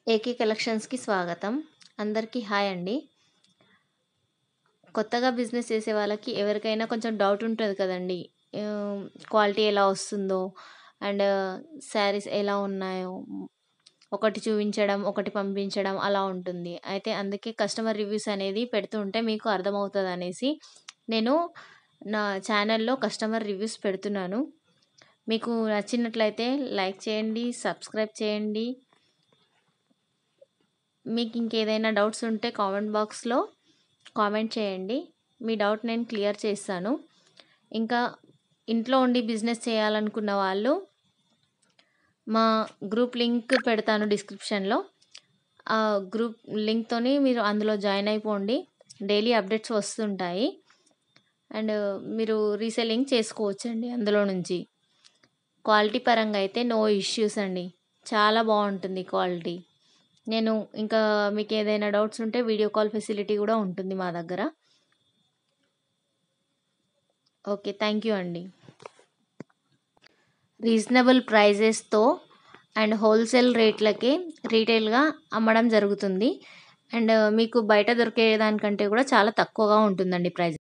AK కలెక్షన్స్‌కి స్వాగతం. అందరికీ hi అండి. కొత్తగా బిజినెస్ చేసే వాళ్ళకి ఎవరికైనా కొంచెం డౌట్ ఉంటది కదండీ! ఆహ్, క్వాలిటీ ఎలా వస్తుందో అండ్ శారీస్ ఎలా ఉన్నాయో ఒకటి చూయించడం, ఒకటి పంపించడం అలా ఉంటుంది. అయితే అందుకే కస్టమర్ రివ్యూస్ అనేది పెడుతూ ఉంటే మీకు అర్థమవుతదనేసి నేను నా ఛానల్‌లో కస్టమర్ రివ్యూస్ పెడుతున్నాను. మీకు నచ్చినట్లయితే లైక్ చేయండి, సబ్స్క్రైబ్ చేయండి. మీకు ఇంకేదైనా డౌట్స్ ఉంటే కామెంట్ బాక్స్‌లో కామెంట్ చేయండి. మీ డౌట్ నేను క్లియర్ చేస్తాను. ఇంకా ఇంట్లో ఉండి బిజినెస్ చేయాలనుకున్న వాళ్ళు మా గ్రూప్ లింక్ పెడతాను డిస్క్రిప్షన్‌లో. ఆ గ్రూప్ లింక్‌తోని మీరు అందులో జాయిన్ అయిపోండి. డైలీ అప్డేట్స్ వస్తుంటాయి. అండ్ మీరు రీసెల్లింగ్ చేసుకోవచ్చండి అందులో నుంచి. క్వాలిటీ పరంగా అయితే నో ఇష్యూస్ అండి. చాలా బావుంటుంది క్వాలిటీ. నేను ఇంకా మీకేదైనా డౌట్స్ ఉంటే వీడియో కాల్ ఫెసిలిటీ గూడా ఉంటుంది మా దగ్గర. ఓకే. థ్యాంక్ యూ అండి. రీజనబుల్ ప్రైజెస్‌తో అండ్ హోల్‌సేల్ రేట్లకే రీటైల్‌గా అమ్మడం జరుగుతుంది. అండ్ మీకు బయట దొరికే దానికంటే కూడా చాలా తక్కువగా ఉంటుందండి ప్రైస్.